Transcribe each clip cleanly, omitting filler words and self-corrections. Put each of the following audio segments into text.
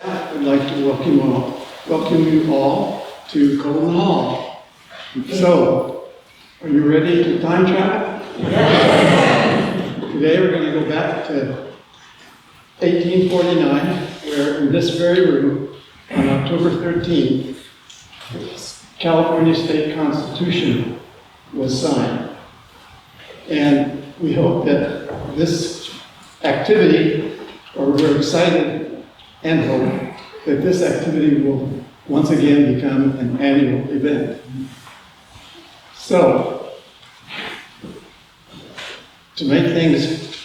I'd like to welcome you all to Colton Hall. So, are you ready to time travel? Yes. Today we're going to go back to 1849, where in this very room, on October 13th, the California State Constitution was signed. And we hope that this activity, or we're excited and hope that this activity will once again become an annual event. So, to make things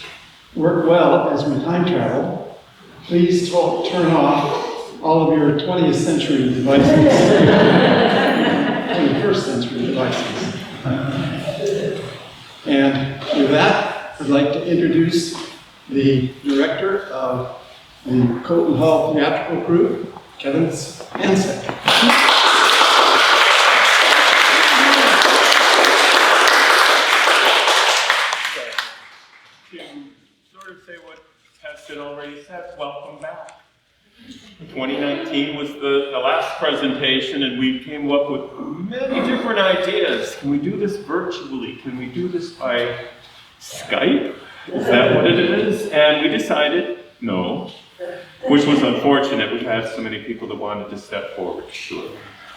work well as we time travel, please turn off all of your 20th century devices, 21st century devices. And with that, I'd like to introduce the director of the Colton Hall Theatrical Group, Kevin Hanstick. To sort of say what has been already said, welcome back. 2019 was the last presentation, and we came up with many different ideas. Can we do this virtually? Can we do this by Skype? Is that what it is? And we decided no, which was unfortunate. We had so many people that wanted to step forward, sure.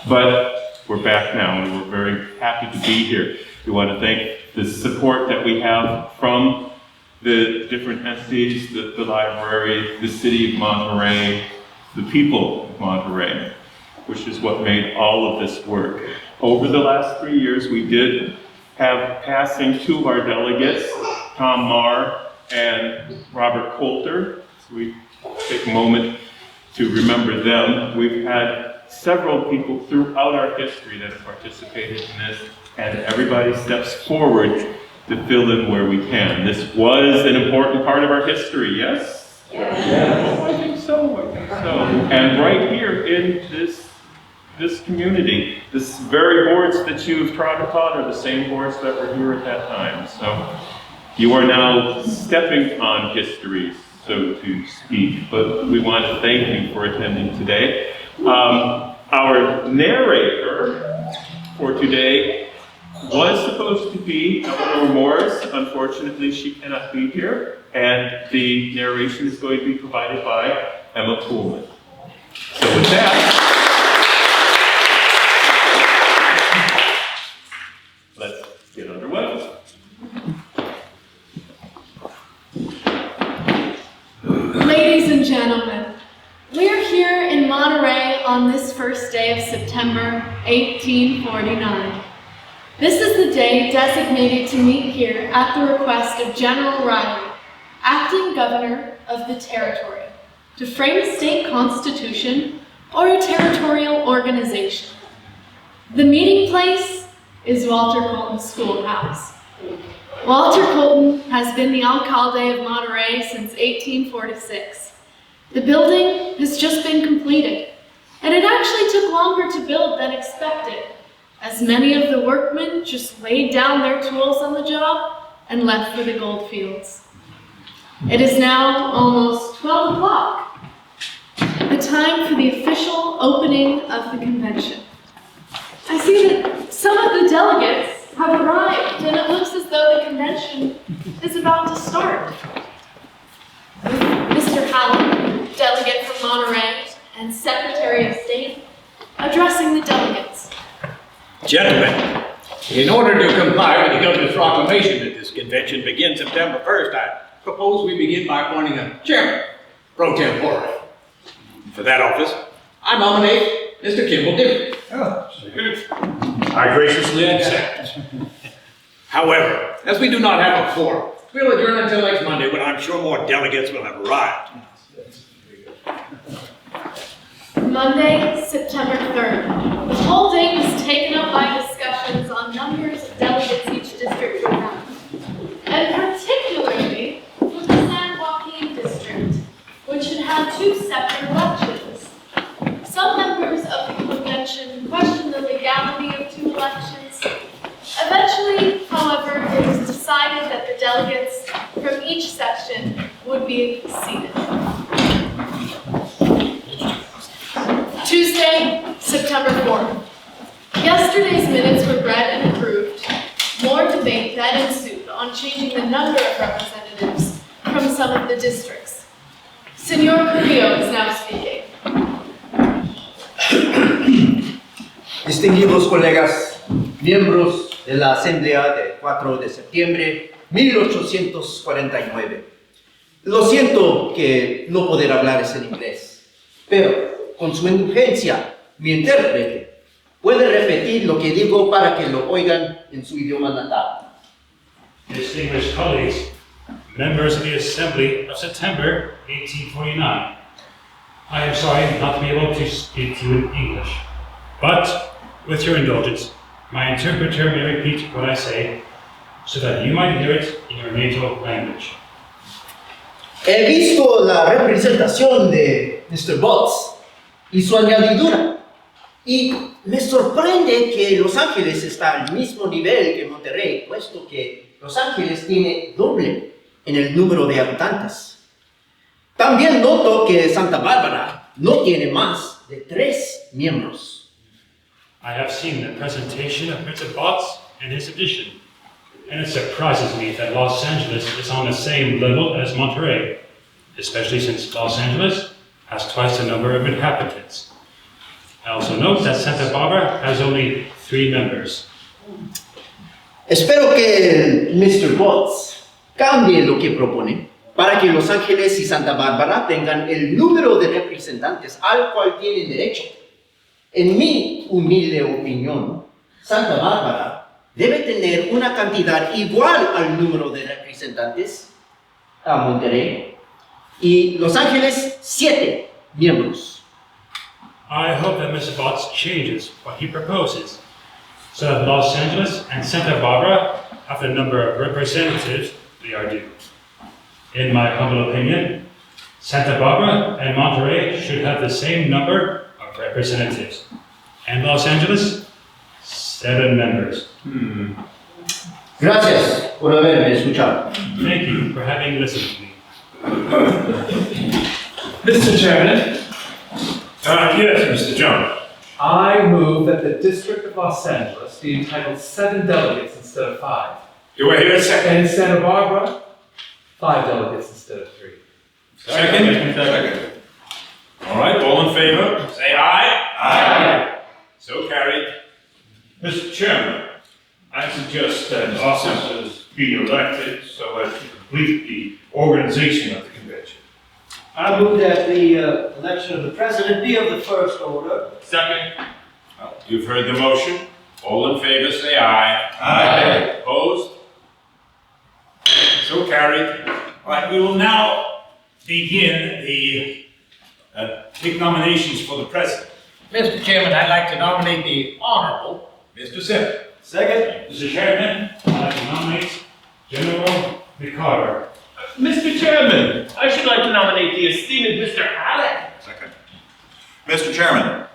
But we're back now, and we're very happy to be here. We want to thank the support that we have from the different entities, the library, the city of Monterey, the people of Monterey, which is what made all of this work. Over the last 3 years, we did have passing two of our delegates, Tom Marr and Robert Coulter. So we take a moment to remember them. We've had several people throughout our history that have participated in this, and everybody steps forward to fill in where we can. This was an important part of our history, yes? Yeah. Oh, I think so. And right here in this community, this very boards that you've trod upon are the same boards that were here at that time. So you are now stepping on history, so to speak, but we want to thank you for attending today. Our narrator for today was supposed to be Eleanor Morris. Unfortunately, she cannot be here, and the narration is going to be provided by Emma Kuhlman. So with that, let's get underway. Ladies and gentlemen, we're here in Monterey on this first day of September 1849. This is the day designated to meet here at the request of General Riley, acting governor of the territory, to frame a state constitution or a territorial organization. The meeting place is Walter Colton's schoolhouse. Walter Colton has been the alcalde of Monterey since 1846. The building has just been completed, and it actually took longer to build than expected, as many of the workmen just laid down their tools on the job and left for the gold fields. It is now almost 12 o'clock, the time for the official opening of the convention. I see that some of the delegates have arrived, and it looks as though the convention is about to start. Mr. Halleck, delegate from Monterey and Secretary of State, addressing the delegates. Gentlemen, in order to comply with the governor's proclamation that this convention begins September 1st, I propose we begin by appointing a chairman, pro tempore. For that office, I nominate Mr. Kimball Dimmick. I graciously accept. However, as we do not have a quorum, we'll adjourn until next Monday, when I'm sure more delegates will have arrived. Monday, September 3rd. The whole day was taken up by discussions on numbers of delegates each district would have, and particularly with the San Joaquin district, which had had two separate elections. Some members of the convention questioned the legality of two elections. Eventually, however, it was decided that the delegates from each section would be seated. September 4th. Yesterday's minutes were read and approved. More debate then ensued on changing the number of representatives from some of the districts. Senor Carillo is now speaking. Distinguidos colegas, miembros de la Asamblea del 4 de septiembre 1849. Lo siento que no poder hablar en inglés, pero con su indulgencia, mi intérprete puede repetir lo que digo para que lo oigan en su idioma natal. Distinguished colleagues, members of the Assembly of September 1849. I am sorry not to be able to speak to you in English, but with your indulgence, my interpreter may repeat what I say so that you might hear it in your native language. He visto la representación de Mr. Botts y su añadidura, y me sorprende que Los Ángeles está al mismo nivel que Monterey, puesto que Los Ángeles tiene doble en el número de habitantes. También noto que Santa Bárbara no tiene más de 3 miembros. I have seen the presentation of Mr. Botts and his edition, and it surprises me that Los Angeles is on the same level as Monterey, especially since Los Angeles has twice the number of inhabitants. I also note that Santa Barbara has only 3 members. Espero que Mr. Botts cambie lo que propone para que Los Ángeles y Santa Bárbara tengan el número de representantes al cual tienen derecho. En mi humilde opinión, Santa Bárbara debe tener una cantidad igual al número de representantes a Monterey y Los Ángeles 7 miembros. I hope that Mr. Botts changes what he proposes, so that Los Angeles and Santa Barbara have the number of representatives they are due. In my humble opinion, Santa Barbara and Monterey should have the same number of representatives, and Los Angeles, 7 members. Gracias por haberme escuchado. Thank you for having listened to me. Mr. Chairman, Yes, Mr. John. I move that the District of Los Angeles be entitled 7 delegates instead of 5. Do I hear a second? And Santa Barbara, 5 delegates instead of 3. Second. All right, all in favor, say aye. Aye. So carried. Mr. Chairman, I suggest that officers be elected so as to complete the organization of the convention. I move that the election of the president be of the first order. Second. You've heard the motion. All in favor, say aye. Aye. Opposed? So carried. All right, we will now begin the take nominations for the president. Mr. Chairman, I'd like to nominate the Honorable Mr. Semple. Second. Mr. Chairman, I'd like to nominate General McCarver. Mr. Chairman, I should like to nominate the esteemed Mr. Halleck. Second. Mr. Chairman,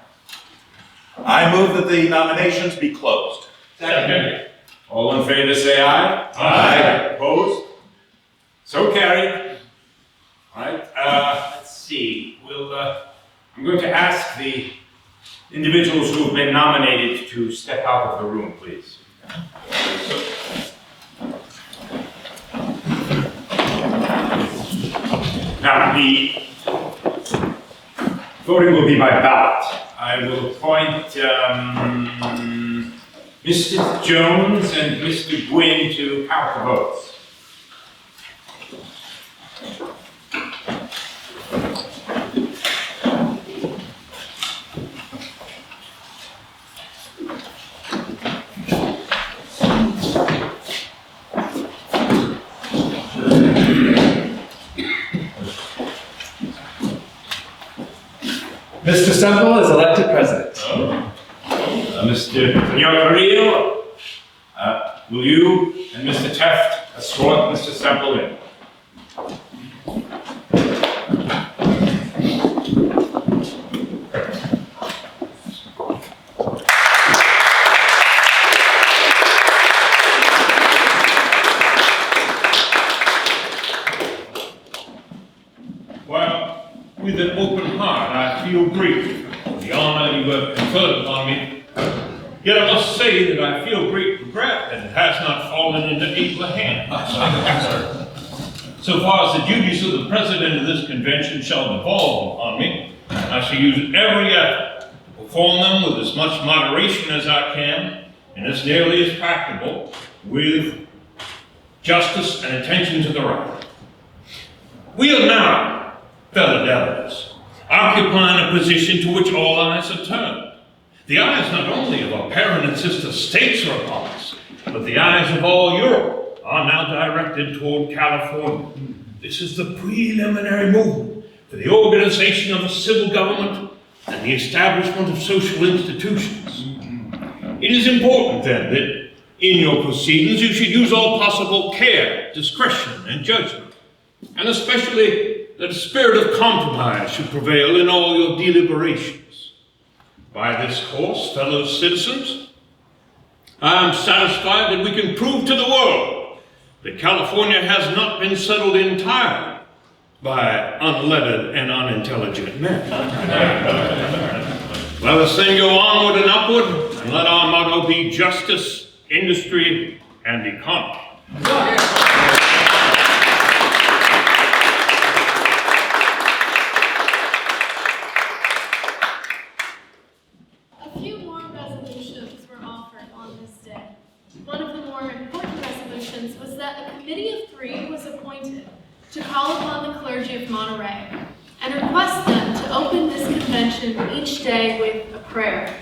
I move that the nominations be closed. Second. All in favor, say aye. Aye. Opposed? So carried. All right, let's see. I'm going to ask the individuals who have been nominated to step out of the room, please. Now, the voting will be by ballot. I will appoint Mr. Jones and Mr. Gwin to count the votes. Mr. Semple is elected president. Mr. Carillo, will you and Mr. Tefft escort Mr. Semple in? Well, with an open heart, I feel grateful for the the honor you have conferred upon me. Yet I must say that I feel great regret that it has not fallen into abler hands. So far as the duties of the president of this convention shall devolve upon me, I shall use every effort to perform them with as much moderation as I can, and as nearly as practicable, with justice and attention to the right. We are now, fellow delegates, occupying a position to which all eyes are turned. The eyes not only of our parent and sister states are upon us, but the eyes of all Europe are now directed toward California. This is the preliminary movement for the organization of a civil government and the establishment of social institutions. It is important then that in your proceedings you should use all possible care, discretion, and judgment, and especially that a spirit of compromise should prevail in all your deliberations. By this course, fellow citizens, I am satisfied that we can prove to the world that California has not been settled entirely by unlettered and unintelligent men. Let us then go onward and upward, and let our motto be justice, industry, and economy. A few more resolutions were offered on this day. One of the more important resolutions was that a committee of 3 was appointed to call upon the clergy of Monterey and request them to open this convention each day with a prayer.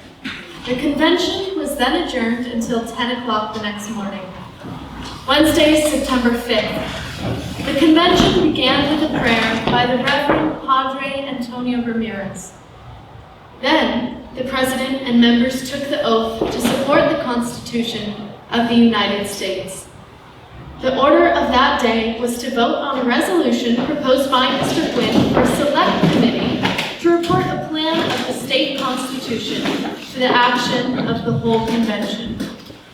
The convention was then adjourned until 10 o'clock the next morning. Wednesday, September 5th. The convention began with a prayer by the Reverend Padre Antonio Ramirez. Then, the President and members took the oath to support the Constitution of the United States. The order of that day was to vote on a resolution proposed by Mr. Gwin for a select committee to report a plan of the state constitution for the action of the whole convention.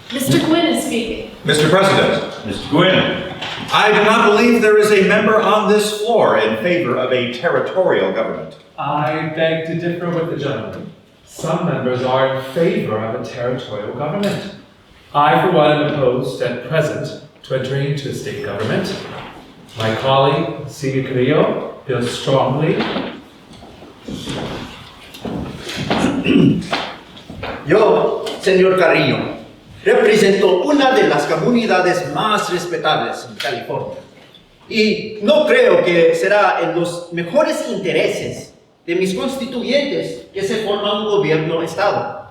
Mr. Gwin is speaking. Mr. President, Mr. Gwin. I do not believe there is a member on this floor in favor of a territorial government. I beg to differ with the gentleman. Some members are in favor of a territorial government. I, for one, am opposed at present to entering into a state government. My colleague, Senior Carillo, feels strongly. Yo, señor Carillo, represento una de las comunidades más respetables en California. Y no creo que será en los mejores intereses de mis constituyentes que se forma un gobierno-estado.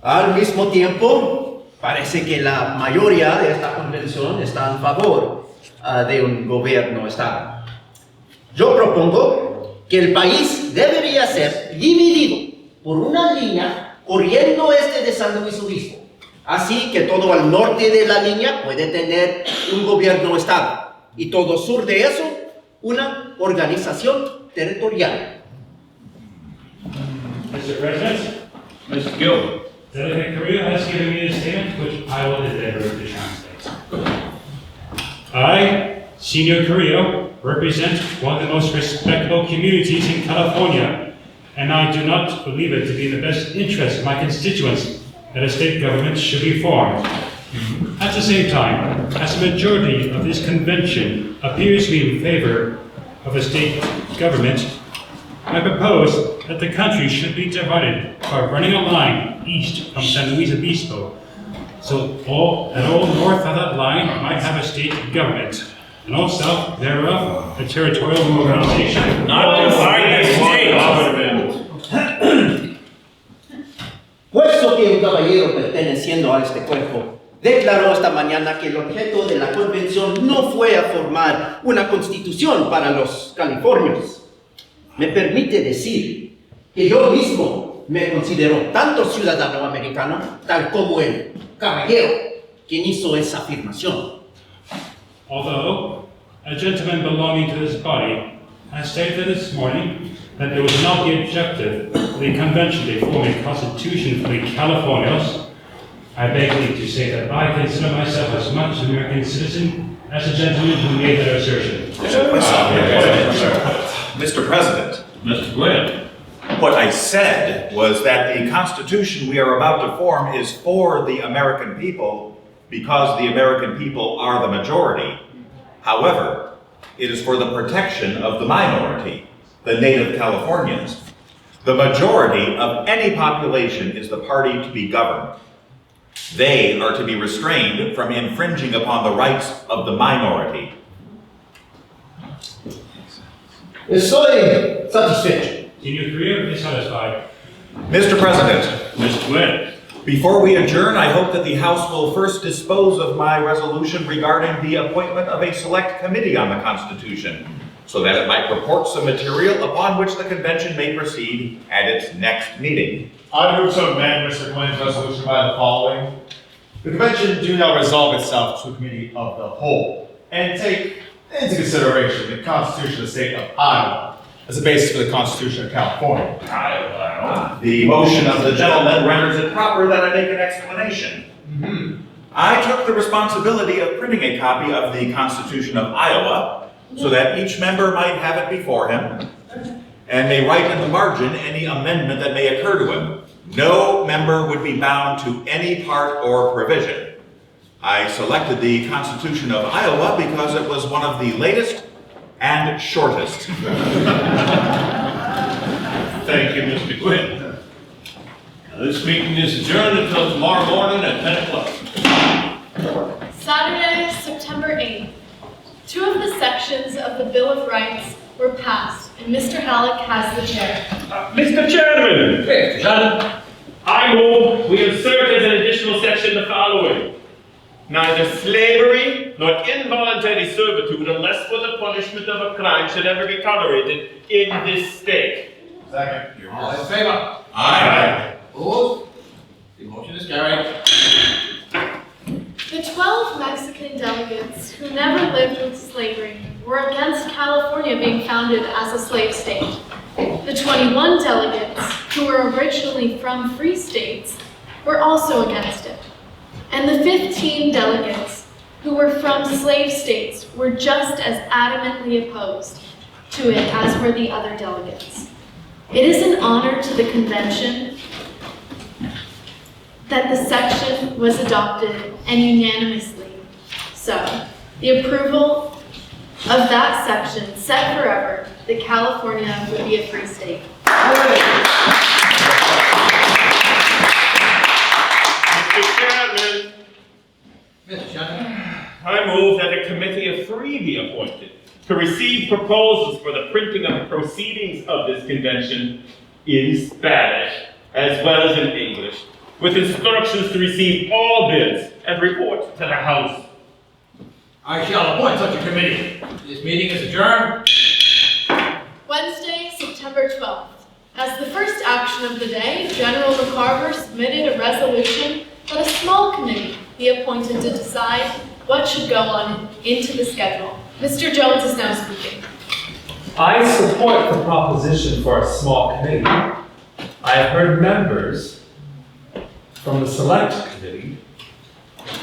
Al mismo tiempo, parece que la mayoría de esta convención está en favor de un gobierno-estado. Yo propongo que el país debería ser dividido por una línea corriendo este de San Luis Obispo. Así que todo al norte de la línea puede tener un gobierno-estado y todo sur de eso, una organización territorial. Mr. President, Mr. Gilbert. Delegate Carillo has given me a statement which I will endeavor to translate. I, Senior Carillo, represent one of the most respectable communities in California, and I do not believe it to be in the best interest of my constituents that a state government should be formed. At the same time, as a majority of this convention appears to be in favor of a state government, I propose that the country should be divided by running a line east from San Luis Obispo, so all north of that line might have a state government, and all south thereof a territorial organization. Not divide the state. Puesto que un caballero perteneciendo a este cuerpo declaró esta mañana que el objeto de la convención no fue a formar una constitución para los californios, me permite decir que yo mismo me considero tanto ciudadano americano, tal como el caballero quien hizo esa afirmación. Although a gentleman belonging to this body has stated this morning that it was not the objective of the convention to form a constitution for the Californios, I beg leave to say that I consider myself as much an American citizen as the gentleman who made that assertion. Mr. President. Mr. Gwin. What I said was that the Constitution we are about to form is for the American people because the American people are the majority. However, it is for the protection of the minority, the native Californians. The majority of any population is the party to be governed. They are to be restrained from infringing upon the rights of the minority. Estoy satisfecho. Can you agree or dissatisfied? Mr. President, Mr. Gwin. before we adjourn, I hope that the House will first dispose of my resolution regarding the appointment of a select committee on the Constitution, so that it might report some material upon which the convention may proceed at its next meeting. I move to amend Mr. Gwin's resolution by the following. The convention do now resolve itself to a committee of the whole and take into consideration the Constitution of the state of Iowa as a basis for the Constitution of California. The motion of the gentleman renders it proper that I make an explanation. I took the responsibility of printing a copy of the Constitution of Iowa so that each member might have it before him and may write in the margin any amendment that may occur to him. No member would be bound to any part or provision. I selected the Constitution of Iowa because it was one of the latest and shortest. Thank you, Mr. Gwin. Now, this meeting is adjourned until tomorrow morning at 10 o'clock. Saturday, September 8th. Two of the sections of the Bill of Rights were passed, and Mr. Halleck has the chair. Mr. Chairman, Hey, Shannon. I move we insert as an additional section the following. Neither slavery nor involuntary servitude, unless for the punishment of a crime, should ever be tolerated in this state. Second. All in favor? Aye. Opposed? The motion is carried. The 12 Mexican delegates who never lived with slavery were against California being founded as a slave state. The 21 delegates who were originally from free states were also against it. And the 15 delegates who were from slave states were just as adamantly opposed to it as were the other delegates. It is an honor to the convention that the section was adopted and unanimously so. The approval of that section set forever that California would be a free state. Mr. Chairman, Mr. Shannon. I move that a committee of three be appointed to receive proposals for the printing of the proceedings of this convention in Spanish as well as in English, with instructions to receive all bids and report to the House. I shall appoint such a committee. This meeting is adjourned. Wednesday, September 12th. As the first action of the day, General McCarver submitted a resolution that a small committee be appointed to decide what should go on into the schedule. Mr. Jones is now speaking. I support the proposition for a small committee. I have heard members from the select committee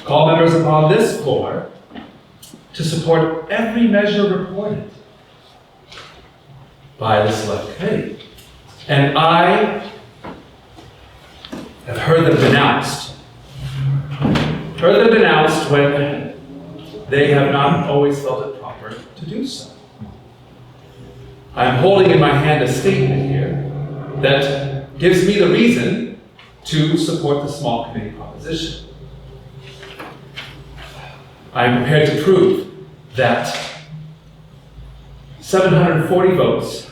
call members upon this floor to support every measure reported by the select committee. And I have heard them denounced. When they have not always felt it proper to do so. I am holding in my hand a statement here that gives me the reason to support the small committee proposition. I am prepared to prove that 740 votes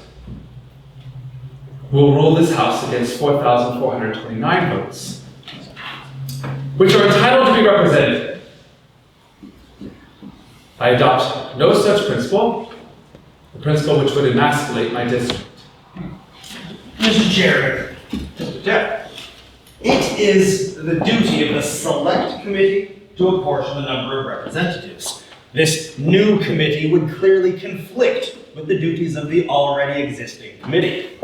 will rule this House against 4,429 votes, which are entitled to be represented. I adopt no such principle, the principle which would emasculate my district. Mr. Chairman, Mr. Tefft. it is the duty of the select committee to apportion the number of representatives. This new committee would clearly conflict with the duties of the already existing committee.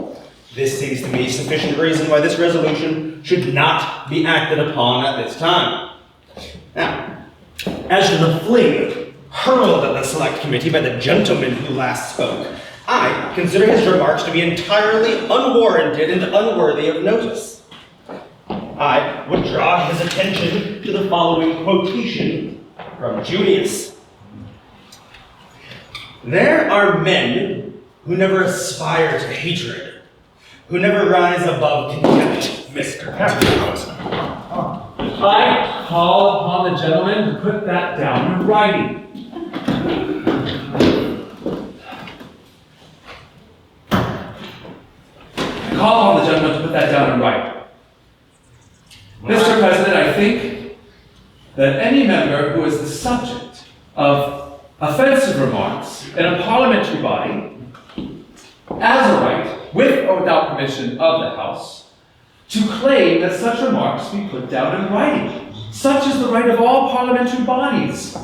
This seems to me sufficient reason why this resolution should not be acted upon at this time. Now, as to the fling hurled at the select committee by the gentleman who last spoke, I consider his remarks to be entirely unwarranted and unworthy of notice. I would draw his attention to the following quotation from Junius. There are men who never aspire to hatred, who never rise above contempt. Mr. President, I call upon the gentleman to put that down in writing. I call upon the gentleman to put that down in writing. Mr. President, I think that any member who is the subject of offensive remarks in a parliamentary body has a right, with or without permission of the House, to claim that such remarks be put down in writing. Such is the right of all parliamentary bodies.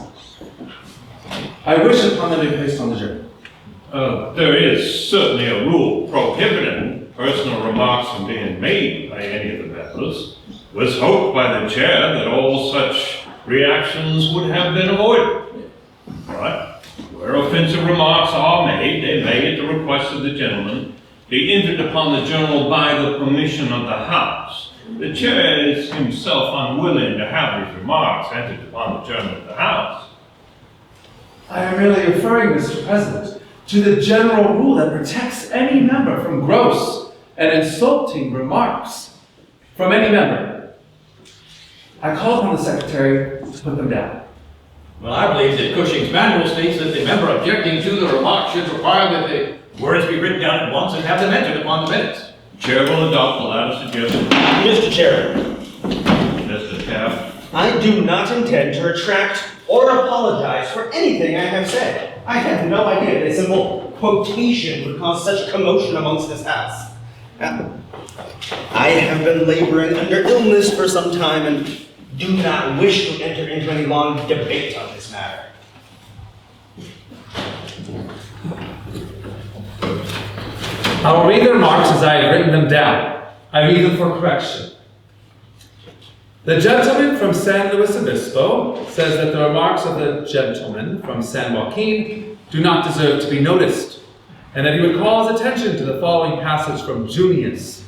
I wish upon them to be placed on the journal. There is certainly a rule prohibiting personal remarks from being made by any of the members. It was hoped by the chair that all such reactions would have been avoided. But where offensive remarks are made, they may, at the request of the gentleman, be entered upon the journal by the permission of the House. The chair is himself unwilling to have his remarks entered upon the journal of the House. I am merely referring, Mr. President, to the general rule that protects any member from gross and insulting remarks from any member. I call upon the Secretary to put them down. Well, I believe that Cushing's manual states that the member objecting to the remark should require that the words be written down at once and have them entered upon the minutes. Chair will adopt the latter suggestion. Mr. Chairman, Mr. Tefft. I do not intend to retract or apologize for anything I have said. I had no idea that a simple quotation would cause such commotion amongst this House. I have been laboring under illness for some time and do not wish to enter into any long debate on this matter. I will read the remarks as I have written them down. I read them for correction. The gentleman from San Luis Obispo says that the remarks of the gentleman from San Joaquin do not deserve to be noticed, and that he would call his attention to the following passage from Junius.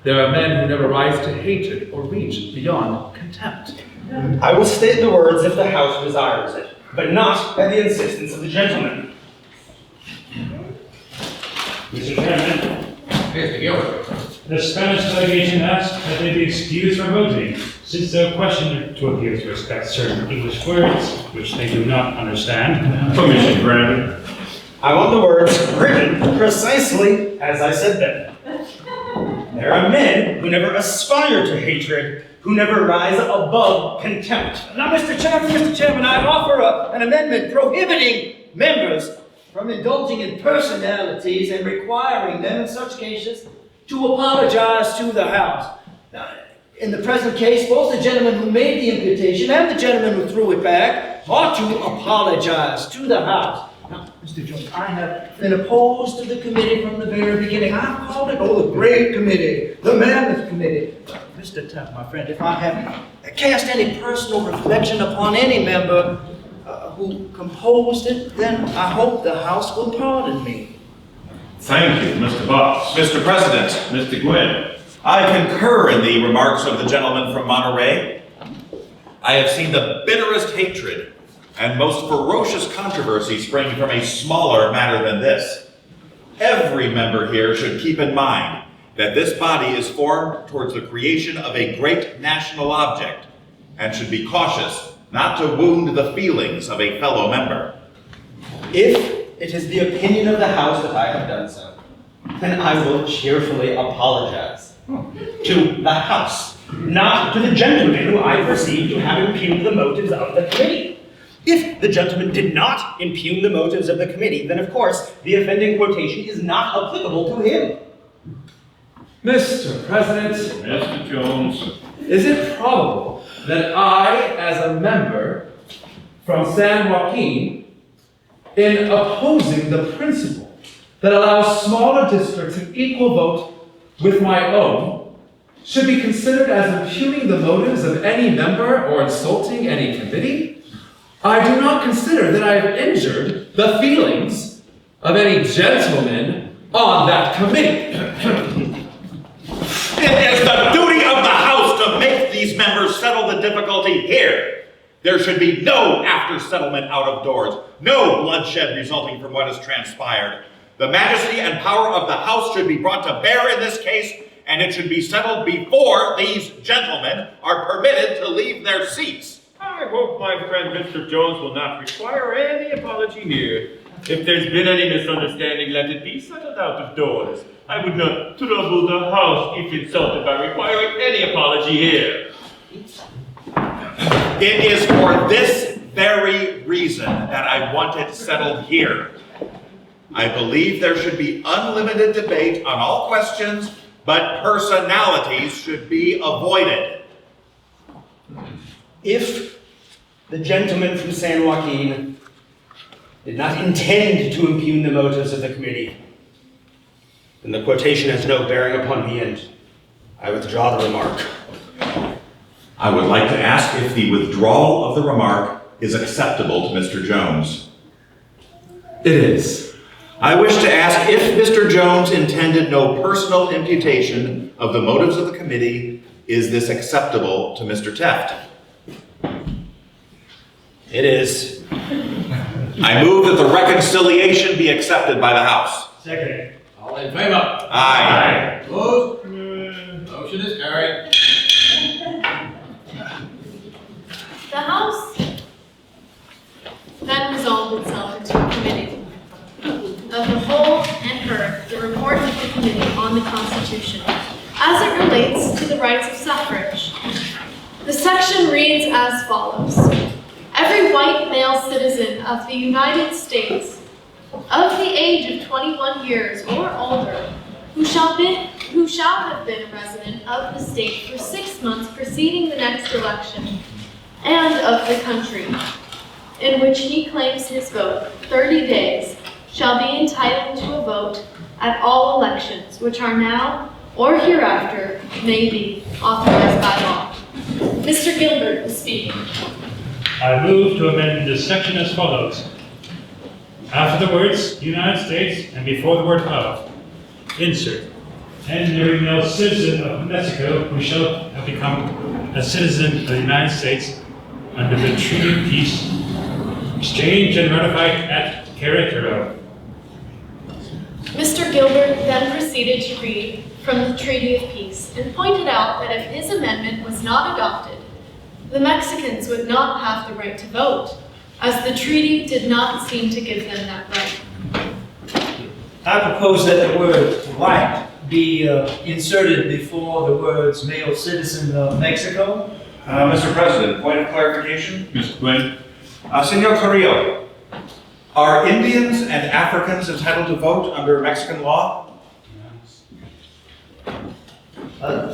There are men who never rise to hatred or reach beyond contempt. I will state the words if the House desires it, but not at the insistence of the gentleman. Mr. Chairman, Mr. Gilbert. the Spanish delegation asks that they be excused from voting, since their questioner to appear to respect certain English words, which they do not understand. Permission granted. I want the words written precisely as I said them. There are men who never aspire to hatred, who never rise above contempt. Now, Mr. Chairman, I offer an amendment prohibiting members from indulging in personalities and requiring them in such cases to apologize to the House. Now, in the present case, both the gentleman who made the imputation and the gentleman who threw it back ought to apologize to the House. Now, Mr. Jones, I have been opposed to the committee from the very beginning. I've called it, the great committee, the mammoth committee. Mr. Tefft, my friend, if I have cast any personal reflection upon any member who composed it, then I hope the House will pardon me. Thank you, Mr. Box. Mr. President, Mr. Gwin. I concur in the remarks of the gentleman from Monterey. I have seen the bitterest hatred and most ferocious controversy spring from a smaller matter than this. Every member here should keep in mind that this body is formed towards the creation of a great national object and should be cautious not to wound the feelings of a fellow member. If it is the opinion of the House that I have done so, then I will cheerfully apologize to the House, not to the gentleman who I perceive to have impugned the motives of the committee. If the gentleman did not impugn the motives of the committee, then of course the offending quotation is not applicable to him. Mr. President, Mr. Jones. is it probable that I, as a member from San Joaquin, in opposing the principle that allows smaller districts an equal vote with my own, should be considered as impugning the motives of any member or insulting any committee? I do not consider that I have injured the feelings of any gentleman on that committee. It is the duty of the House to make these members settle the difficulty here. There should be no after-settlement out of doors, no bloodshed resulting from what has transpired. The majesty and power of the House should be brought to bear in this case, and it should be settled before these gentlemen are permitted to leave their seats. I hope my friend Mr. Jones will not require any apology here. If there's been any misunderstanding, let it be settled out of doors. I would not trouble the House if insulted by requiring any apology here. It is for this very reason that I want it settled here. I believe there should be unlimited debate on all questions, but personalities should be avoided. If the gentleman from San Joaquin did not intend to impugn the motives of the committee, then the quotation has no bearing upon me, and I withdraw the remark. I would like to ask if the withdrawal of the remark is acceptable to Mr. Jones. It is. I wish to ask if Mr. Jones intended no personal imputation of the motives of the committee. Is this acceptable to Mr. Tefft? It is. I move that the reconciliation be accepted by the House. Second. All in favor? Aye. Opposed? Motion is carried. The House then resolved itself into a committee of the whole and heard the report of the Committee on the Constitution as it relates to the rights of suffrage. The section reads as follows. Every white male citizen of the United States of the age of 21 years or older who shall have been a resident of the state for 6 months preceding the next election and of the country in which he claims his vote 30 days shall be entitled to a vote at all elections which are now or hereafter may be authorized by law. Mr. Gilbert is speaking. I move to amend this section as follows. After the words United States and before the word of, insert, and every male citizen of Mexico who shall have become a citizen of the United States under the Treaty of Peace, exchanged and ratified at Carillo. Mr. Gilbert then proceeded to read from the Treaty of Peace and pointed out that if his amendment was not adopted, the Mexicans would not have the right to vote, as the treaty did not seem to give them that right. I propose that the word white be inserted before the words male citizen of Mexico. Mr. President, point of clarification. Mr. Gwin? Senor Carillo, are Indians and Africans entitled to vote under Mexican law?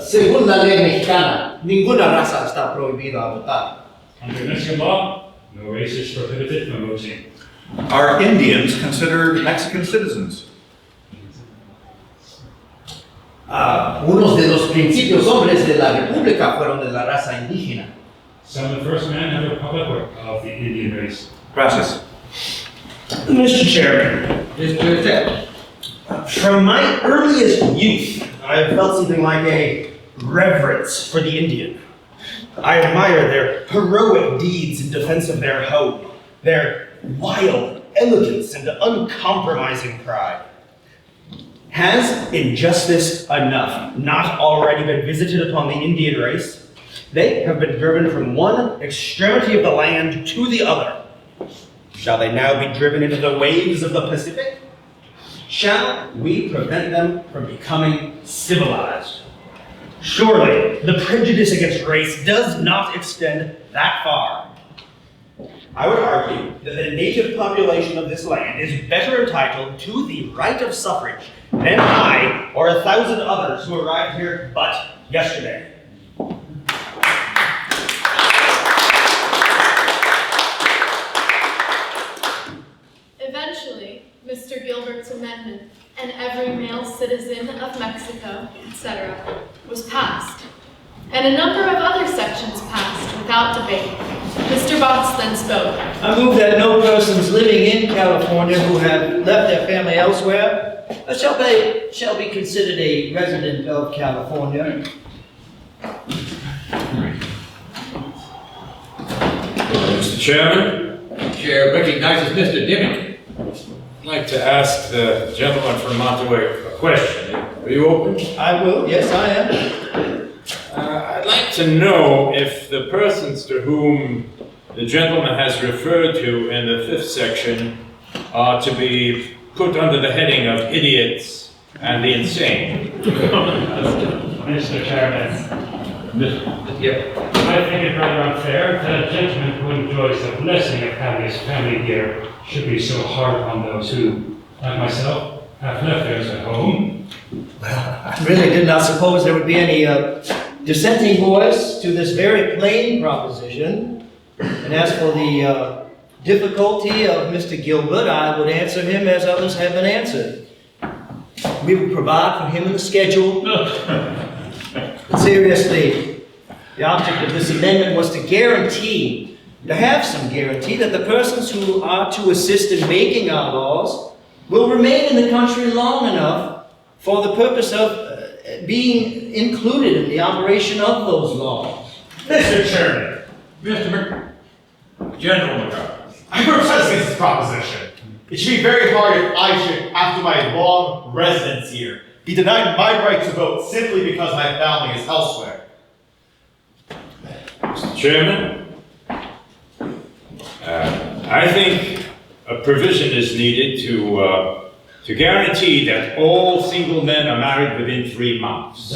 Según la ley mexicana, ninguna raza está prohibida a votar. Under Mexican law, no race is prohibited from voting. Are Indians considered Mexican citizens? Unos de los principios hombres de la República fueron de la raza indígena. Some of the first men of the republic were of the Indian race. Gracias. Mr. Chairman, Mr. Tefft. from my earliest youth, I have felt something like a reverence for the Indian. I admire their heroic deeds in defense of their home, their wild elegance and uncompromising pride. Has injustice enough not already been visited upon the Indian race? They have been driven from one extremity of the land to the other. Shall they now be driven into the waves of the Pacific? Shall we prevent them from becoming civilized? Surely, the prejudice against race does not extend that far. I would argue that the native population of this land is better entitled to the right of suffrage than I or 1,000 others who arrived here but yesterday. Eventually, Mr. Gilbert's amendment, and every male citizen of Mexico, etc., was passed, and a number of other sections passed without debate. Mr. Botts then spoke. I move that no persons living in California who have left their family elsewhere shall be considered a resident of California. Mr. Chairman, Chair recognizes Mr. Dimmick. I'd like to ask the gentleman from Monterey a question. Are you open? I will, yes I am. I'd like to know if the persons to whom the gentleman has referred to in the 5th section are to be put under the heading of idiots and the insane. Mr. Chairman, I think it rather unfair that a gentleman who enjoys the blessing of having his family here should be so hard on those who, like myself, have left theirs at home. I really did not suppose there would be any dissenting voice to this very plain proposition. And as for the difficulty of Mr. Gilbert, I would answer him as others have been answered. We will provide for him in the schedule. But seriously, the object of this amendment was to guarantee, to have some guarantee that the persons who are to assist in making our laws will remain in the country long enough for the purpose of being included in the operation of those laws. Mr. Chairman, General McCarver. I protest against this proposition. It should be very hard if I should, after my long residence here, be denied my right to vote simply because my family is elsewhere. Mr. Chairman, I think a provision is needed to guarantee that all single men are married within 3 months.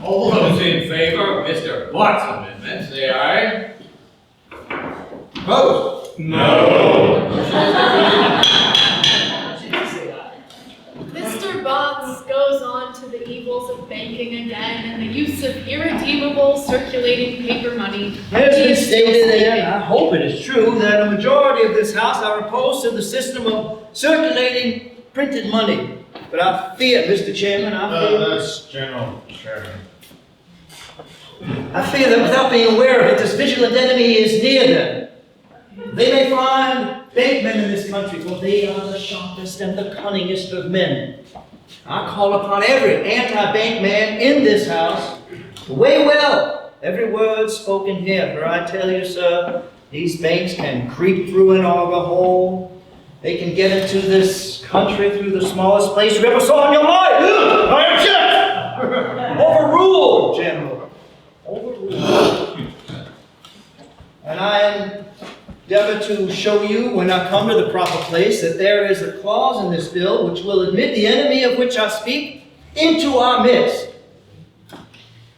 All those in favor of Mr. Bott's amendment, say aye. Opposed? No. Mr. Botts goes on to the evils of banking again and the use of irredeemable circulating paper money. It has He been is still stated, and speaking. I hope it is true, that a majority of this House are opposed to the system of circulating printed money. But I fear, Mr. Chairman, That's General Chairman. I fear that without being aware of it, this vigilant enemy is near them. They may find bankmen in this country, for they are the sharpest and the cunningest of men. I call upon every anti-bank man in this House to weigh well every word spoken here, for I tell you, sir, these banks can creep through an auger hole. They can get into this country through the smallest place you ever saw in your life. I object! Overruled, General. Overruled. And I endeavor to show you, when I come to the proper place, that there is a clause in this bill which will admit the enemy of which I speak into our midst.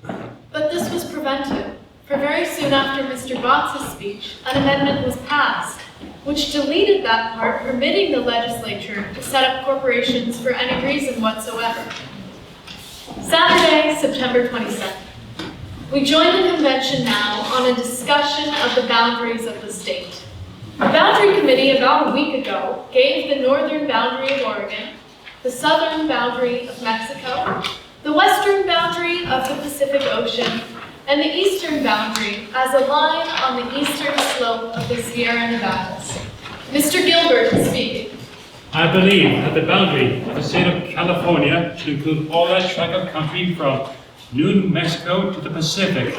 But this was prevented, for very soon after Mr. Botts' speech, an amendment was passed, which deleted that part permitting the legislature to set up corporations for any reason whatsoever. Saturday, September 22nd. We join the convention now on a discussion of the boundaries of the state. The Boundary Committee about a week ago gave the northern boundary of Oregon, the southern boundary of Mexico, the western boundary of the Pacific Ocean, and the eastern boundary as a line on the eastern slope of the Sierra Nevadas. Mr. Gilbert is speaking. I believe that the boundary of the state of California should include all that tract of country from New Mexico to the Pacific,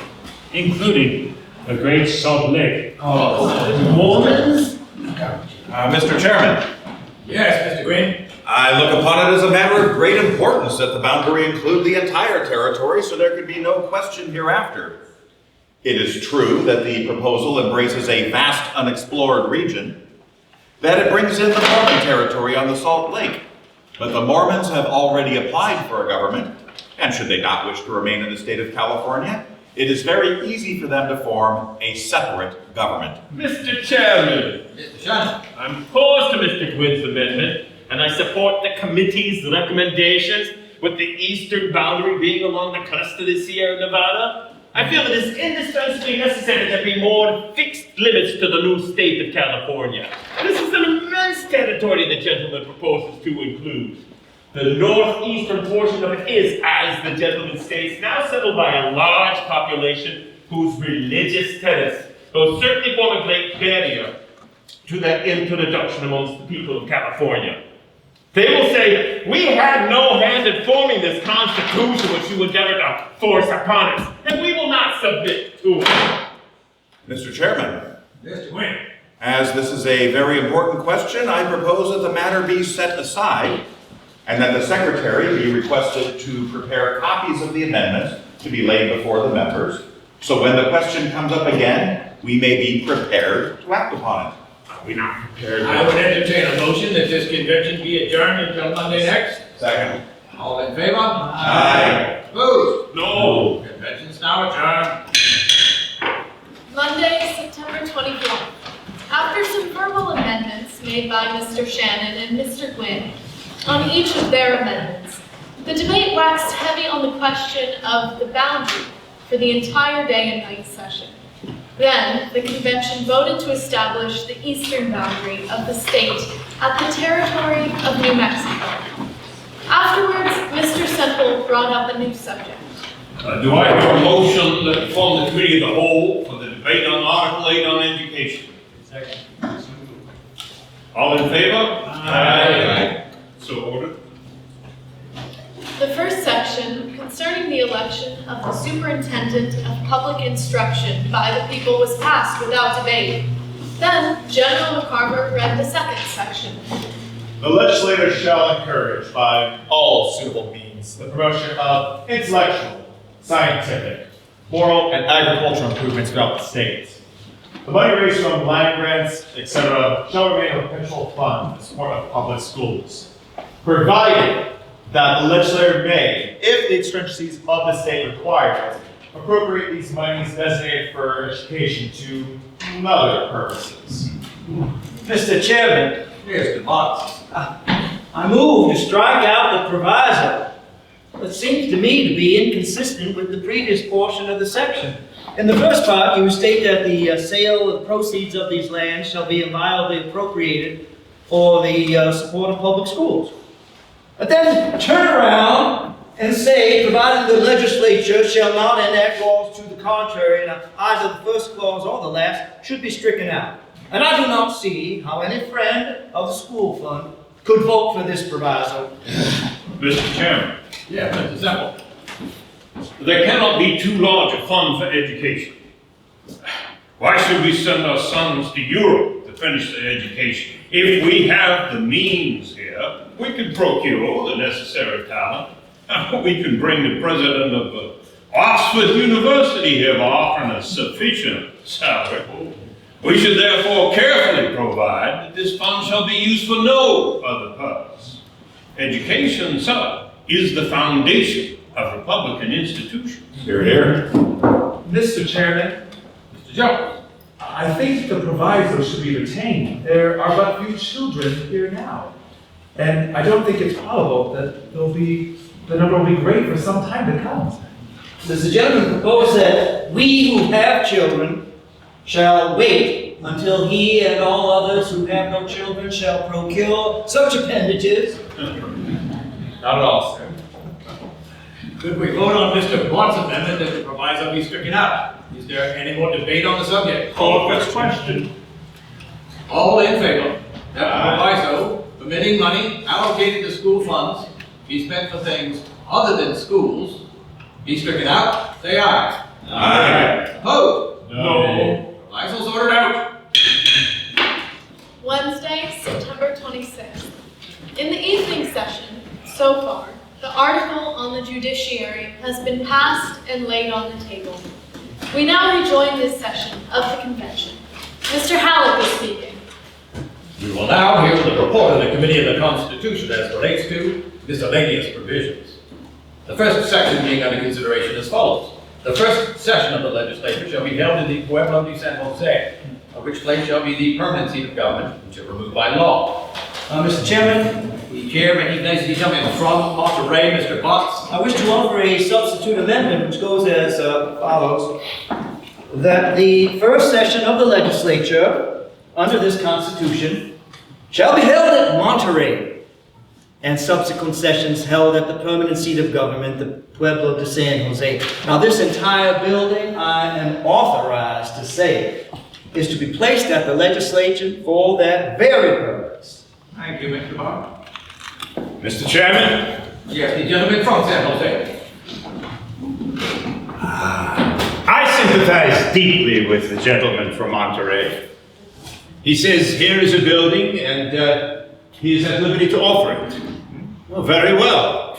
including the Great Salt Lake. Mormons? Mr. Chairman, Yes, Mr. Gwin. I look upon it as a matter of great importance that the boundary include the entire territory so there could be no question hereafter. It is true that the proposal embraces a vast unexplored region, that it brings in the Mormon territory on the Salt Lake, but the Mormons have already applied for a government, and should they not wish to remain in the state of California, it is very easy for them to form a separate government. Mr. Chairman, Mr. Shannon. I'm opposed to Mr. Gwin's amendment, and I support the committee's recommendations with the eastern boundary being along the crest of the Sierra Nevada. I feel it is indispensably necessary that there be more fixed limits to the new state of California. This is an immense territory the gentleman proposes to include. The northeastern portion of it is, as the gentleman states, now settled by a large population whose religious tenets will certainly form a great barrier to that introduction amongst the people of California. They will say, we had no hand in forming this Constitution which you endeavor to force upon us, and we will not submit to it. Mr. Chairman, Mr. Gwin. as this is a very important question, I propose that the matter be set aside and that the secretary be requested to prepare copies of the amendment to be laid before the members, so when the question comes up again, we may be prepared to act upon it. Are we not prepared? I would entertain a motion that this convention be adjourned until Monday next. Second. All in favor? Aye. Opposed? No. Convention's now adjourned. Monday, September 24th. After some verbal amendments made by Mr. Shannon and Mr. Gwin on each of their amendments, the debate waxed heavy on the question of the boundary for the entire day and night session. Then, the convention voted to establish the eastern boundary of the state at the territory of New Mexico. Afterwards, Mr. Semple brought up a new subject. Do I hear a motion that form the committee of the whole for the debate on Article 8 on education? Second. All in favor? Aye. So ordered. The first section, concerning the election of the superintendent of public instruction by the people, was passed without debate. Then, General McCarver read the second section. The legislature shall encourage by all suitable means the promotion of intellectual, scientific, moral, and agricultural improvements throughout the state. The money raised from land grants, etc., shall remain a perpetual fund in support of public schools, provided that the legislature may, if the exigencies of the state require it, appropriate these monies designated for education to other purposes. Mr. Chairman, Mr. Botts. I move to strike out the proviso. It seems to me to be inconsistent with the previous portion of the section. In the first part, you state that the sale of proceeds of these lands shall be inviolably appropriated for the support of public schools. But then turn around and say, provided the legislature shall not enact laws to the contrary, and either the first clause or the last should be stricken out. And I do not see how any friend of the school fund could vote for this proviso. Mr. Chairman, Yeah, Mr. Semple. there cannot be too large a fund for education. Why should we send our sons to Europe to finish their education? If we have the means here, we can procure the necessary talent. We can bring the president of Oxford University here by offering a sufficient salary. We should therefore carefully provide that this fund shall be used for no other purpose. Education, sir, is the foundation of Republican institutions. Here, here. Mr. Chairman, Mr. Jones. I think the proviso should be retained. There are but few children here now. And I don't think it's probable that the number will be great for some time to come. Does the gentleman propose that we who have children shall wait until he and all others who have no children shall procure such appendages? Not at all, sir. Could we vote on Mr. Botts' amendment that the proviso be stricken out? Is there any more debate on the subject? Call for this question. All in favor that the proviso permitting money allocated to school funds be spent for things other than schools be stricken out? Say aye. Aye. Opposed? No. Proviso's ordered out. Wednesday, September 26th. In the evening session, so far, the article on the judiciary has been passed and laid on the table. We now rejoin this session of the convention. Mr. Halleck is speaking. We will now hear the report of the Committee of the Constitution as relates to miscellaneous provisions. The first section being under consideration as follows. The first session of the legislature shall be held in the Pueblo de San Jose, which place shall be the permanent seat of government, which is removed by law. Mr. Chairman, The chair recognizes the gentleman from Monterey, Mr. Botts. I wish to offer a substitute amendment which goes as follows. That the first session of the legislature under this Constitution shall be held at Monterey, and subsequent sessions held at the permanent seat of government, the Pueblo de San Jose. Now, this entire building, I am authorized to say, is to be placed at the legislature for that very purpose. Thank you, Mr. Barber. Mr. Chairman? Yes, the gentleman from San Jose. I sympathize deeply with the gentleman from Monterey. He says here is a building and he is at liberty to offer it. Well, very well.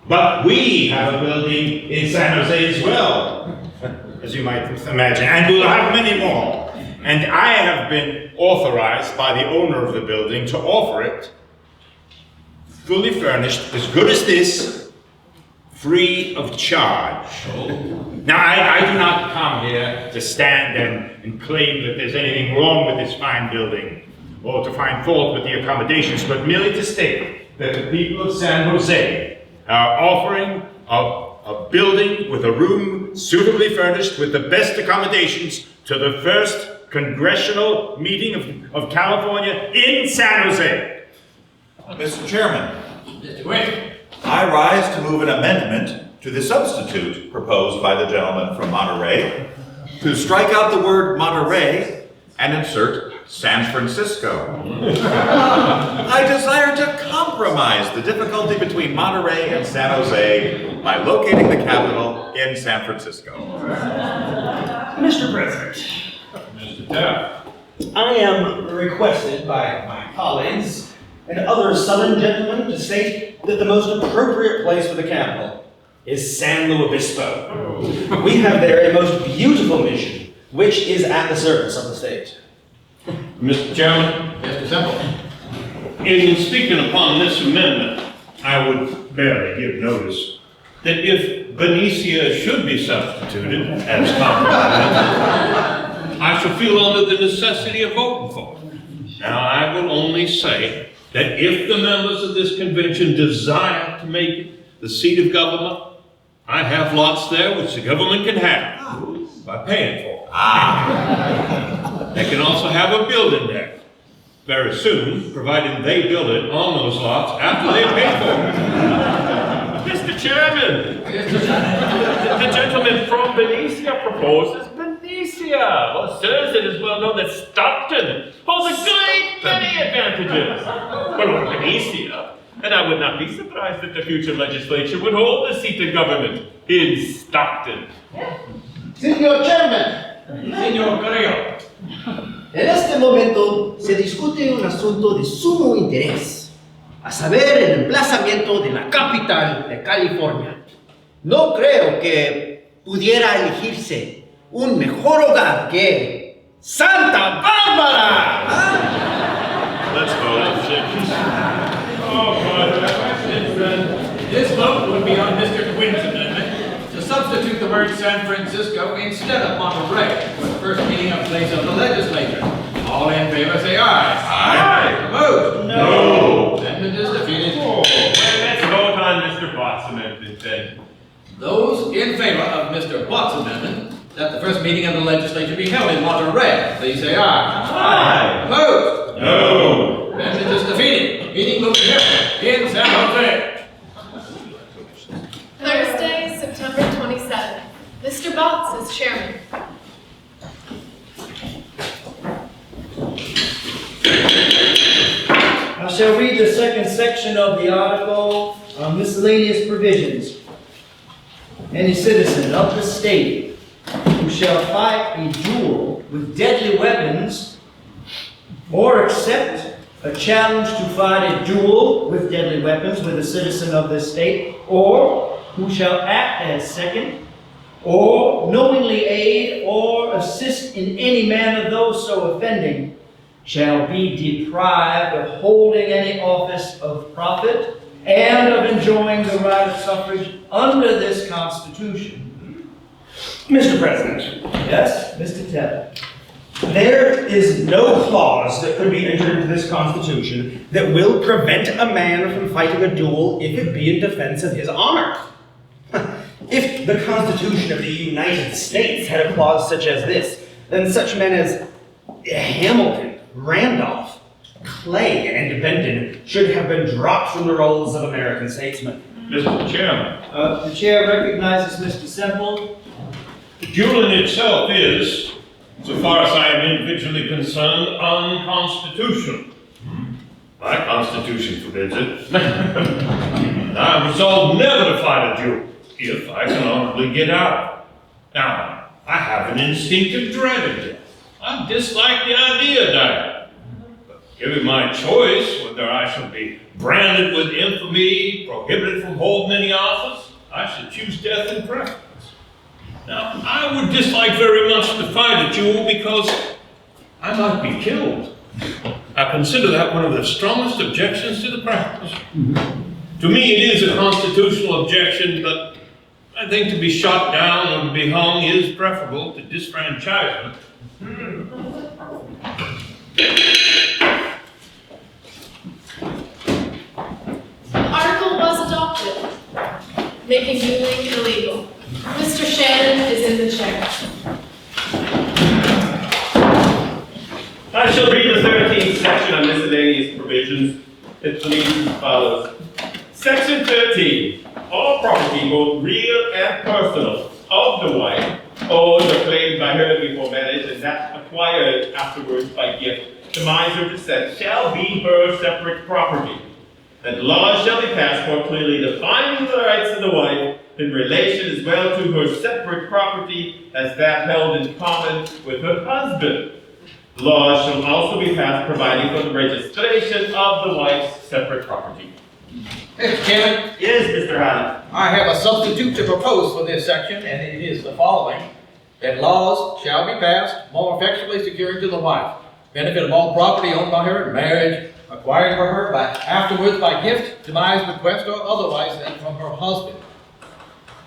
But we have a building in San Jose as well, as you might imagine, and we'll have many more. And I have been authorized by the owner of the building to offer it fully furnished, as good as this, free of charge. Now, I do not come here to stand and claim that there's anything wrong with this fine building or to find fault with the accommodations, but merely to state that the people of San Jose are offering a building with a room suitably furnished with the best accommodations to the first congressional meeting of California in San Jose. Mr. Chairman, Mr. Gwin. I rise to move an amendment to the substitute proposed by the gentleman from Monterey to strike out the word Monterey and insert San Francisco. I desire to compromise the difficulty between Monterey and San Jose by locating the capital in San Francisco. Mr. President, Mr. Tefft. I am requested by my colleagues and other Southern gentlemen to state that the most appropriate place for the capital is San Luis Obispo. We have there a most beautiful mission, which is at the service of the state. Mr. Chairman, Mr. Semple. in speaking upon this amendment, I would barely give notice that if Benicia should be substituted as compromise, I shall feel under the necessity of voting for it. Now, I will only say that if the members of this convention desire to make it the seat of government, I have lots there which the government can have by paying for it. They can also have a building there very soon, provided they build it on those lots after they pay for it. Mr. Chairman, the gentleman from Benicia proposes Benicia. Well, sirs, it is well known that Stockton holds a great many advantages. But over Benicia, and I would not be surprised that the future legislature would hold the seat of government in Stockton. Señor Chairman, Señor Carillo. en este momento se discute un asunto de sumo interés, a saber, el emplazamiento de la capital de California. No creo que pudiera elegirse un mejor hogar que Santa Bárbara. Let's vote. This vote would be on Mr. Gwin's amendment to substitute the word San Francisco instead of Monterey for the first meeting of place of the legislature. All in favor say aye. Aye. Opposed? No. Amendment is defeated. Let's vote on Mr. Bott's amendment then. Those in favor of Mr. Bott's amendment that the first meeting of the legislature be held in Monterey, please say aye. Aye. Opposed? No. Amendment is defeated. Meeting will be held in San Jose. Thursday, September 27th. Mr. Botts is chairman. I shall read the second section of the article on miscellaneous provisions. Any citizen of the state who shall fight a duel with deadly weapons or accept a challenge to fight a duel with deadly weapons with a citizen of this state, or who shall act as second, or knowingly aid or assist in any manner those so offending, shall be deprived of holding any office of profit and of enjoying the right of suffrage under this Constitution. Mr. President, Yes, Mr. Tefft. there is no clause that could be entered into this Constitution that will prevent a man from fighting a duel if it be in defense of his honor. If the Constitution of the United States had a clause such as this, then such men as Hamilton, Randolph, Clay, and Benton should have been dropped from the rolls of American statesmen. Mr. Chairman, The chair recognizes Mr. Semple. dueling itself is, so far as I am individually concerned, unconstitutional. My constitution forbids it. I'm resolved never to fight a duel, if I can honorably get out. Now, I have an instinctive dread of death. I dislike the idea of dying. But given my choice whether I shall be branded with infamy, prohibited from holding any office, I should choose death in preference. Now, I would dislike very much to fight a duel because I might be killed. I consider that one of the strongest objections to the practice. To me, it is a constitutional objection, but I think to be shot down or to be hung is preferable to disfranchisement. The article was adopted, making dueling illegal. Mr. Shannon is in the chair. I shall read the 13th section on miscellaneous provisions. It reads as follows. Section 13. All property, both real and personal, of the wife, owned or claimed by her before marriage, and that acquired afterwards by gift, demise or descent, shall be her separate property. That laws shall be passed more clearly defining the rights of the wife in relation as well to her separate property as that held in common with her husband. Laws shall also be passed providing for the registration of the wife's separate property. Mr. Chairman? Yes, Mr. Halleck. I have a substitute to propose for this section, and it is the following. That laws shall be passed more effectually securing to the wife benefit of all property owned by her in marriage, acquired for her afterwards by gift, demise, bequest, or otherwise than from her husband.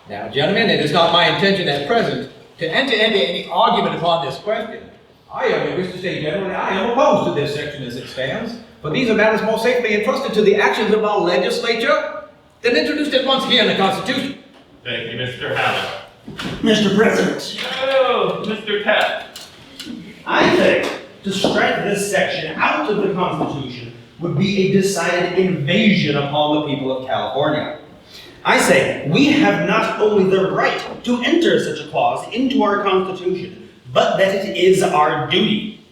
Now, gentlemen, it is not my intention at present to enter into any argument upon this question. I only wish to say generally I am opposed to this section as it stands, for these are matters more safely entrusted to the actions of our legislature than introduced at once here in the Constitution. Thank you, Mr. Halleck. Mr. President. Oh, Mr. Tefft. I think to strike this section out of the Constitution would be a decided invasion upon the people of California. I say we have not only the right to enter such a clause into our Constitution, but that it is our duty.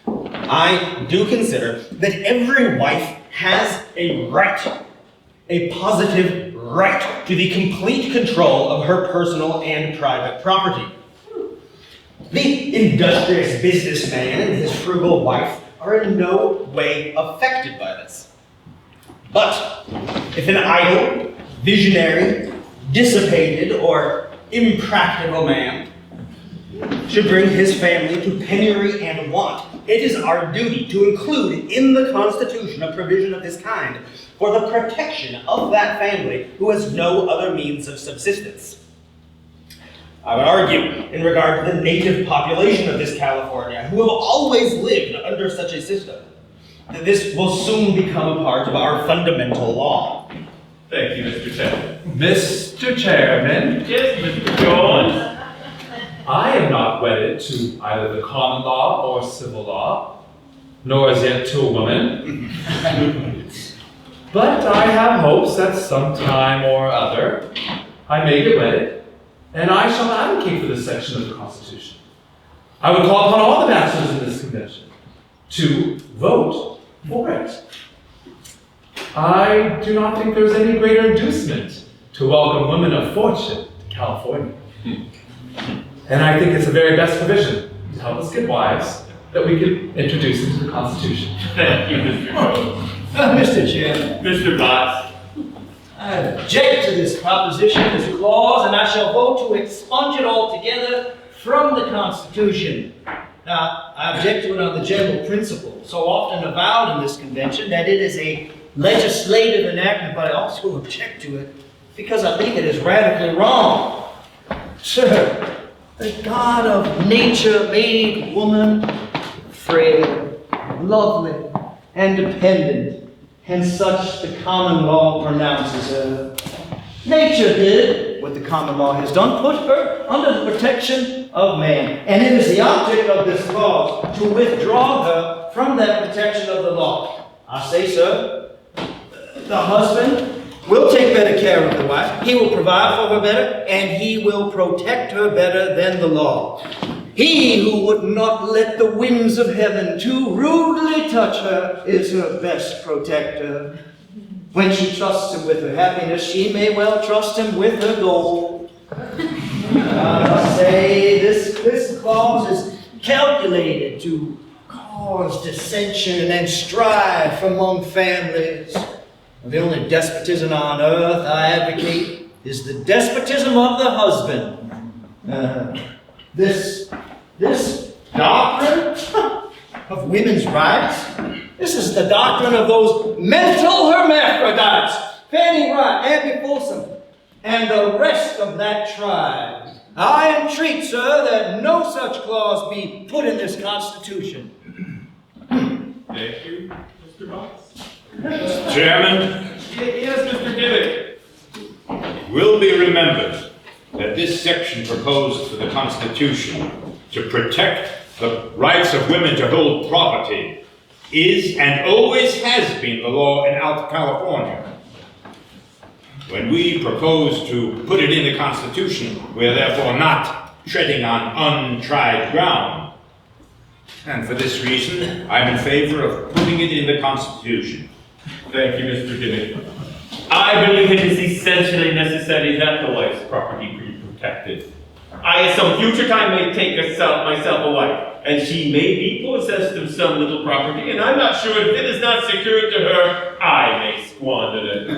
I do consider that every wife has a right, a positive right to the complete control of her personal and private property. The industrious businessman and his frugal wife are in no way affected by this. But if an idle, visionary, dissipated, or impractical man should bring his family to penury and want, it is our duty to include in the Constitution a provision of this kind for the protection of that family who has no other means of subsistence. I would argue, in regard to the native population of this California, who have always lived under such a system, that this will soon become a part of our fundamental law. Thank you, Mr. Chairman. Mr. Chairman, Yes, Mr. Jones. I am not wedded to either the common law or civil law, nor as yet to a woman. But I have hopes that sometime or other I may get wedded, and I shall advocate for this section of the Constitution. I would call upon all the bachelors in this convention to vote for it. I do not think there's any greater inducement to welcome women of fortune to California. And I think it's the very best provision to help us get wives that we can introduce into the Constitution. Thank you, Mr. Jones. Mr. Chairman, Mr. Botts. I object to this proposition, this clause, and I shall vote to expunge it altogether from the Constitution. Now, I object to it on the general principle, so often avowed in this convention, that it is a legislative enactment, but I also object to it because I think it is radically wrong. Sir, the God of nature made woman frail, lovely, and dependent, and such the common law pronounces her. Nature did what the common law has done, put her under the protection of man. And it is the object of this clause to withdraw her from that protection of the law. I say, sir, the husband will take better care of the wife, he will provide for her better, and he will protect her better than the law. He who would not let the winds of heaven too rudely touch her is her best protector. When she trusts him with her happiness, she may well trust him with her gold. I must say, this clause is calculated to cause dissension and strife among families. The only despotism on earth I advocate is the despotism of the husband. This doctrine of women's rights, this is the doctrine of those mental hermaphrodites, Fanny Wright, Abby Folsom, and the rest of that tribe. I entreat, sir, that no such clause be put in this Constitution. Thank you, Mr. Botts. Mr. Chairman, Yes, Mr. Dimmick. it will be remembered that this section proposed for the Constitution to protect the rights of women to hold property is and always has been the law in California. When we propose to put it in the Constitution, we are therefore not treading on untried ground. And for this reason, I'm in favor of putting it in the Constitution. Thank you, Mr. Dimmick. I believe it is essentially necessary that the wife's property be protected. I at some future time may take myself a wife, and she may be possessed of some little property, and I'm not sure if it is not secured to her, I may squander it.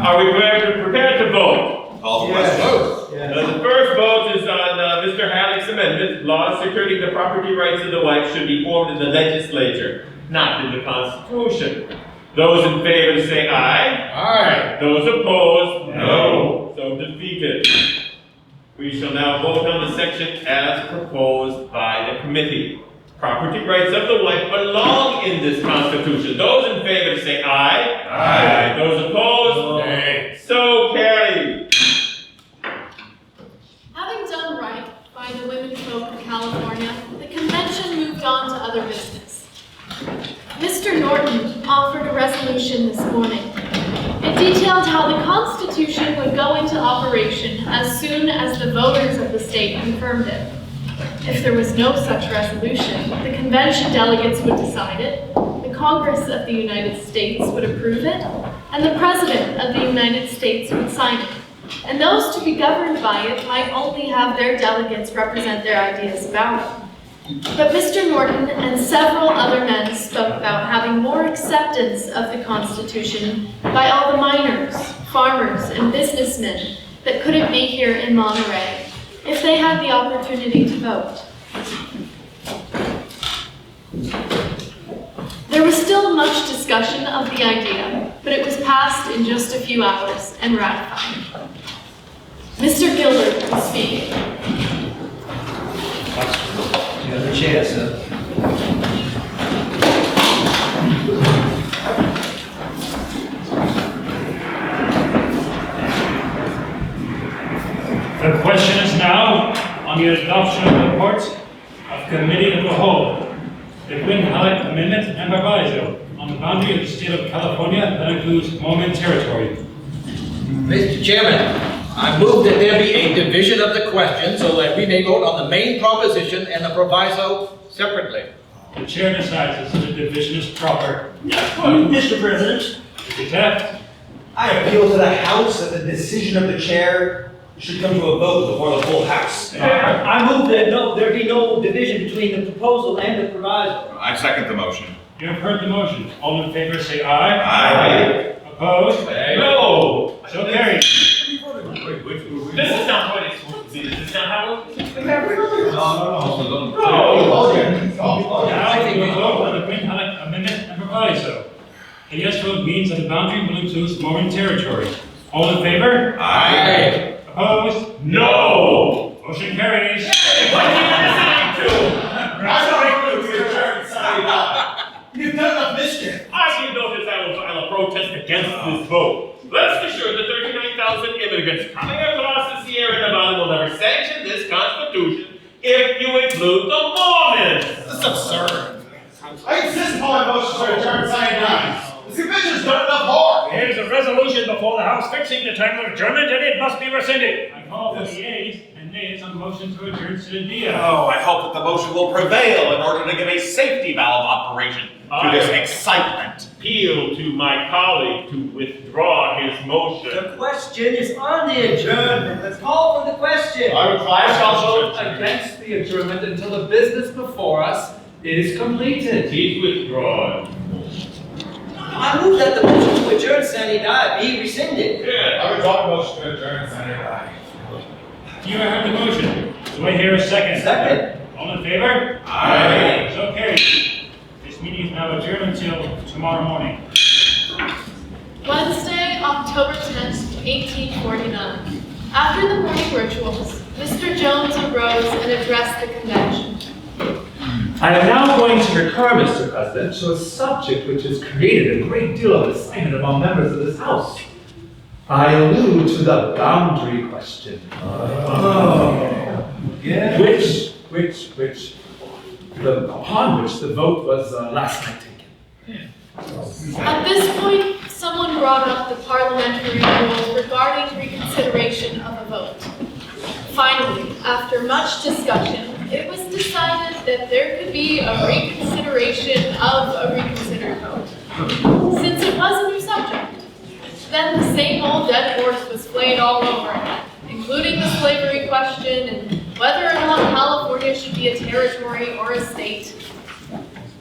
Are we prepared to vote? Call for question. Yes. The first vote is on Mr. Halleck's amendment. Laws securing the property rights of the wife should be formed in the legislature, not in the Constitution. Those in favor say aye. Aye. Those opposed, no. So defeated. We shall now vote on the section as proposed by the committee. Property rights of the wife belong in this Constitution. Those in favor say aye. Aye. Those opposed, nay. So carried. Having done right by the women folk of California, the convention moved on to other business. Mr. Norton offered a resolution this morning. It detailed how the Constitution would go into operation as soon as the voters of the state confirmed it. If there was no such resolution, the convention delegates would decide it, the Congress of the United States would approve it, and the President of the United States would sign it. And those to be governed by it might only have their delegates represent their ideas about it. But Mr. Morton and several other men spoke about having more acceptance of the Constitution by all the miners, farmers, and businessmen that couldn't be here in Monterey if they had the opportunity to vote. There was still much discussion of the idea, but it was passed in just a few hours and ratified. Mr. Gilbert will speak. You have the chair, sir. The question is now on the adoption of the report of Committee of the Whole, the Gwin Halleck Amendment and Proviso on the boundary of the state of California that includes Mormon territory. Mr. Chairman, I move that there be a division of the question so that we may vote on the main proposition and the proviso separately. The chair decides that the division is proper. Mr. President, Mr. Tefft, I appeal to the House that the decision of the chair should come to a vote before the full House. I move that there be no division between the proposal and the proviso. I second the motion. you have heard the motion. All in favor say aye. Aye. Opposed? No. So carried. This is not what it's supposed to be. This is not how it is. Now we will vote on the Gwin Halleck Amendment and Proviso. A yes vote means that the boundary will include Mormon territory. All in favor? Aye. Opposed? No. Motion carries. What are you listening to? You've done enough mischief. I give notice I will file a protest against this vote. Rest assured the 39,000 immigrants coming across the Sierra Nevada will never sanction this Constitution if you include the Mormons. That's absurd. I insist upon my motion to adjourn sign nine. This convention's done enough harm. There is a resolution before the House fixing the time of adjournment, and it must be rescinded. I call for the ayes and natives on the motion to adjourn to India. Oh, I hope that the motion will prevail in order to give a safety valve operation to this excitement. Appeal to my colleague to withdraw his motion. The question is on the adjournment. Let's call for the question. I shall vote against the adjournment until the business before us is completed. He's withdrawn. I move that the motion to adjourn sine die be rescinded. Yeah. I withdraw the motion to adjourn, Senator. You have the motion. Do I hear a second? Second. All in favor? Aye. So carried. This meeting is now adjourned until tomorrow morning. Wednesday, October 10th, 1849. After the morning rituals, Mr. Jones arose and addressed the convention. I am now going to recur, Mr. President, to a subject which has created a great deal of excitement among members of this House. I allude to the boundary question. Upon which the vote was last night taken. At this point, someone brought up the parliamentary rules regarding reconsideration of a vote. Finally, after much discussion, it was decided that there could be a reconsideration of a reconsidered vote, since it was a new subject. Then the same old dead horse was flayed all over again, including the slavery question and whether or not California should be a territory or a state.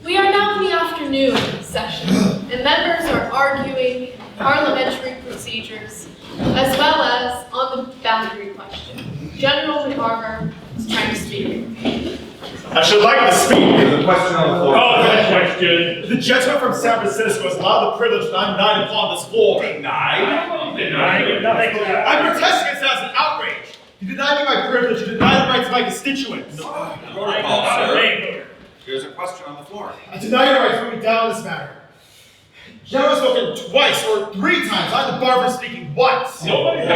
We are now in the afternoon session, and members are arguing parliamentary procedures, as well as on the boundary question. General McCarver is trying to speak. I should like to speak. There's a question on the floor. Call that question. The gentleman from San Francisco has allowed the privilege that I'm denied upon this floor. Denied? Denied. I protest against that as an outrage. You denied me my privilege, you denied the rights of my constituents. Protocol, sir. There's a question on the floor. I deny your right to put me down on this matter. General spoken twice or 3 times. I'm the barber speaking once. Nobody's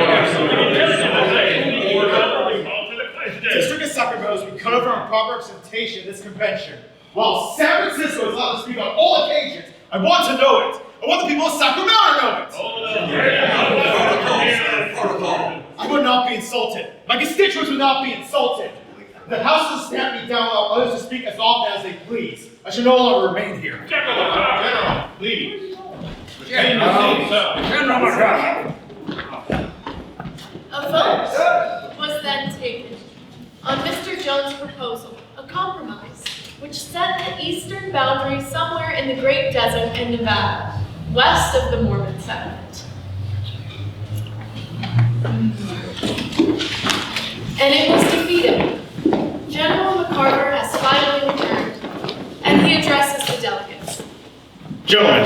District of Sacramento we cut over on proper representation in this convention. While San Francisco is allowed to speak on all occasions, I want to know it. I want the people of Sacramento to know it. Protocol. I would not be insulted. My constituents would not be insulted. The House has stamped me down while others to speak as often as they please. I should no longer remain here. General, please. A vote was then taken on Mr. Jones' proposal, a compromise, which set the eastern boundary somewhere in the Great Desert in Nevada, west of the Mormon settlement. And it was defeated. General McCarver has finally returned, and he addresses the delegates. Gentlemen,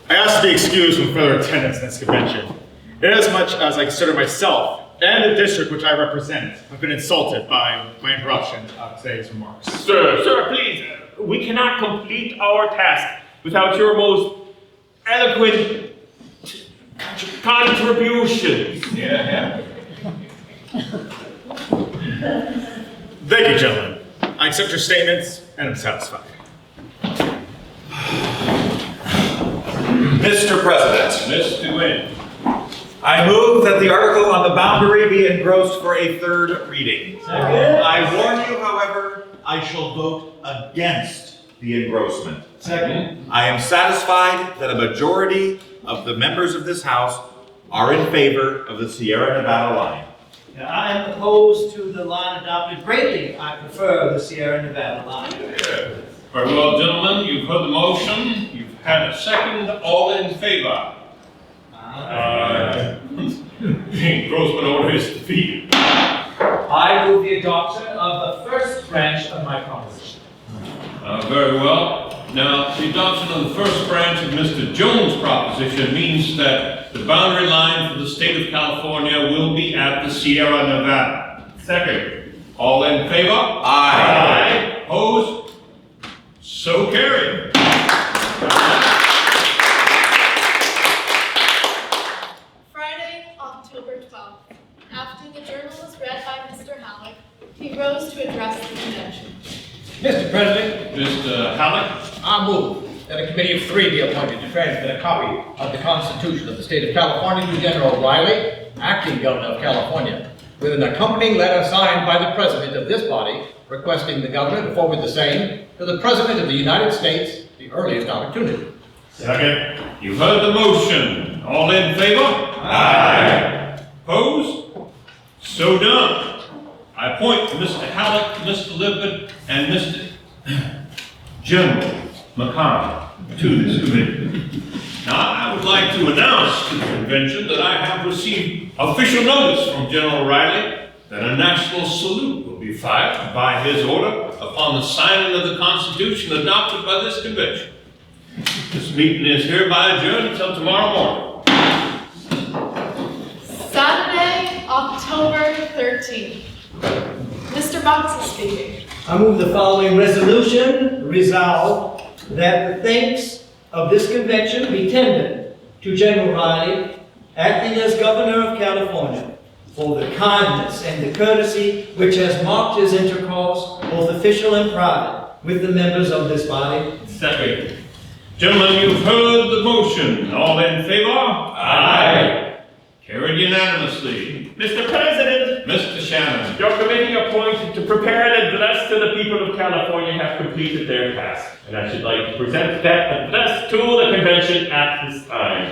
I ask to be excused from further attendance in this convention, inasmuch as I consider myself and the district which I represent have been insulted by my interruption of today's remarks. Sir, please. We cannot complete our task without your most eloquent contribution. Thank you, gentlemen. I accept your statements and am satisfied. Mr. President. Mr. Gwin. I move that the article on the boundary be engrossed for a 3rd reading. I warn you, however, I shall vote against the engrossment. Second. I am satisfied that a majority of the members of this House are in favor of the Sierra Nevada line. Now, I am opposed to the line adopted greatly. I prefer the Sierra Nevada line. Very well, gentlemen, you've heard the motion. You've had a second. All in favor? The engrossment order is defeated. I move the adoption of the first branch of my proposition. Very well. Now, the adoption of the first branch of Mr. Jones' proposition means that the boundary line for the state of California will be at the Sierra Nevada. Second. All in favor? Aye. Opposed? So carried. Friday, October 12th. After the journal was read by Mr. Halleck, he rose to address the convention. Mr. President, Mr. Halleck? I move that a committee of 3 be appointed to transmit a copy of the Constitution of the State of California to General Riley, acting Governor of California, with an accompanying letter signed by the President of this body, requesting the Governor to forward the same to the President of the United States the earliest opportunity. Second. You've heard the motion. All in favor? Aye. Opposed? So done. I appoint Mr. Halleck, Mr. Lippert, and Mr. General McCarver to this committee. Now, I would like to announce to the convention that I have received official notice from General Riley that a national salute will be fired by his order upon the signing of the Constitution adopted by this convention. This meeting is hereby adjourned until tomorrow morning. Saturday, October 13th. Mr. Box is speaking. I move the following resolution, resolve that the thanks of this convention be tendered to General Riley, acting as Governor of California, for the kindness and the courtesy which has marked his intercourse, both official and private, with the members of this body. Second. Gentlemen, you've heard the motion. All in favor? Aye. Carried unanimously. Mr. President, Mr. Shannon. your committee appointed to prepare an address to the people of California have completed their task, and I should like to present that address to the convention at this time.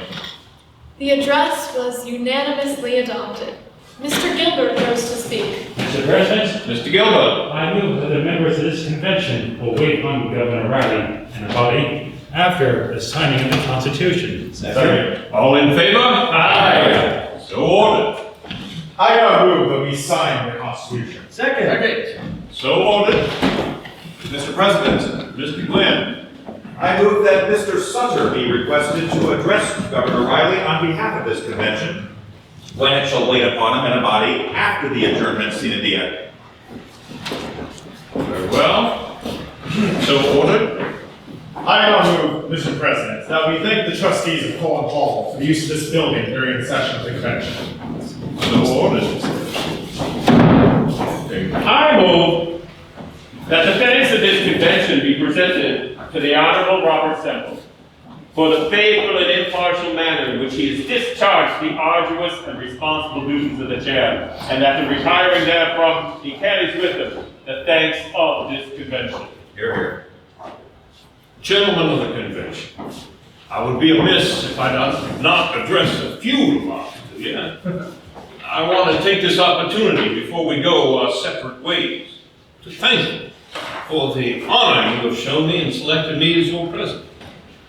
The address was unanimously adopted. Mr. Gilbert goes to speak. Mr. President, Mr. Gilbert. I move that the members of this convention will wait on Governor Riley and the body after the signing of the Constitution. Second. All in favor? Aye. So ordered. I now move that we sign the Constitution. Second. So ordered. Mr. President, Mr. Gwin. I move that Mr. Sutter be requested to address Governor Riley on behalf of this convention, when it shall wait upon him in a body after the adjournment sine die. Very well. So ordered. I now move, Mr. President, that we thank the trustees of Colton Hall for the use of this building during the session of the convention. So ordered. I move that the thanks of this convention be presented to the Honorable Robert Semple for the faithful and impartial manner in which he has discharged the arduous and responsible duties of the chair, and that in retiring therefrom, he carries with him the thanks of this convention. Hear, hear. Gentlemen of the convention, I would be amiss if I did not address a few remarks to you. I want to take this opportunity before we go our separate ways to thank you for the honor you have shown me in selecting me as your president.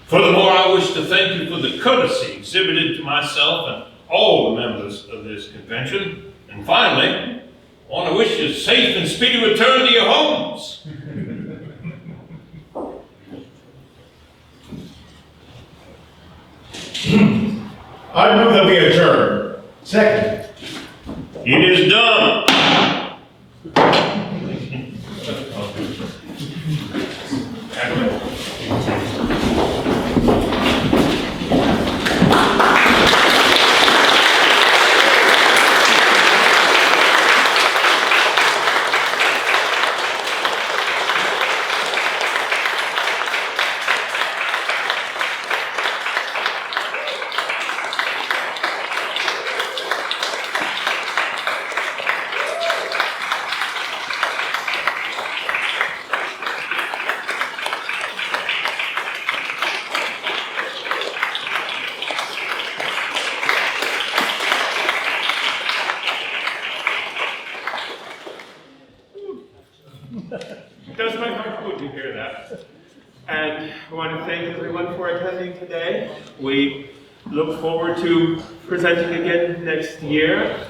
Furthermore, I wish to thank you for the courtesy exhibited to myself and all the members of this convention. And finally, I want to wish you a safe and speedy return to your homes. I move that we adjourn. Second. It is done. It does my heart good to hear that. And I want to thank everyone for attending today. We look forward to presenting again next year.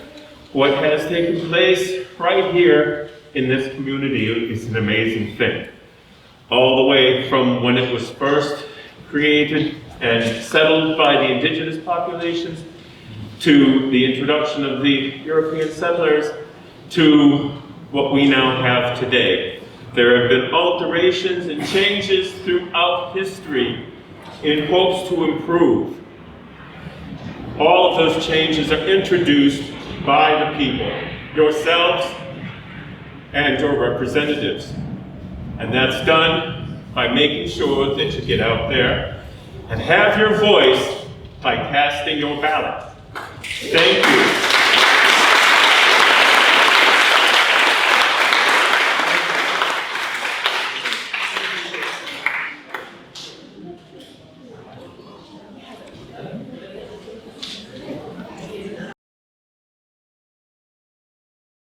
What has taken place right here in this community is an amazing thing. All the way from when it was first created and settled by the indigenous populations, to the introduction of the European settlers, to what we now have today. There have been alterations and changes throughout history in hopes to improve. All of those changes are introduced by the people, yourselves and your representatives. And that's done by making sure that you get out there and have your voice by casting your ballot. Thank you.